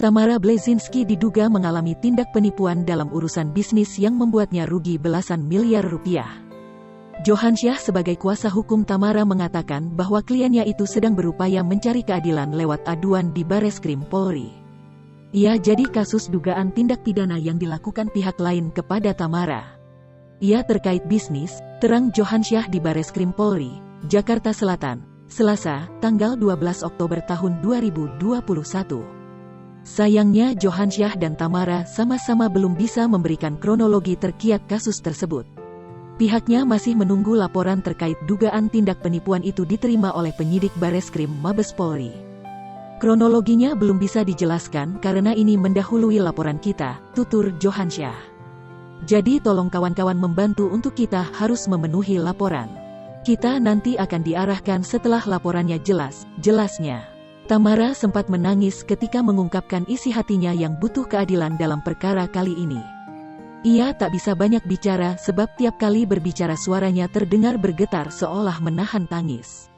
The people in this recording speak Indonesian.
Tamara Blazinski diduga mengalami tindak penipuan dalam urusan bisnis yang membuatnya rugi belasan miliar rupiah. Johansyah sebagai kuasa hukum Tamara mengatakan bahwa kliennya itu sedang berupaya mencari keadilan lewat aduan di Bareskrim Polri. Ia jadi kasus dugaan tindak pidana yang dilakukan pihak lain kepada Tamara. Ia terkait bisnis, terang Johansyah di Bareskrim Polri, Jakarta Selatan, Selasa, tanggal 12 Oktober tahun 2021. Sayangnya Johansyah dan Tamara sama-sama belum bisa memberikan kronologi terkiat kasus tersebut. Pihaknya masih menunggu laporan terkait dugaan tindak penipuan itu diterima oleh penyidik Bareskrim Mabes Polri. Kronologinya belum bisa dijelaskan karena ini mendahului laporan kita, tutur Johansyah. Jadi tolong kawan-kawan membantu untuk kita harus memenuhi laporan. Kita nanti akan diarahkan setelah laporannya jelasnya. Tamara sempat menangis ketika mengungkapkan isi hatinya yang butuh keadilan dalam perkara kali ini. Ia tak bisa banyak bicara sebab tiap kali berbicara suaranya terdengar bergetar seolah menahan tangis.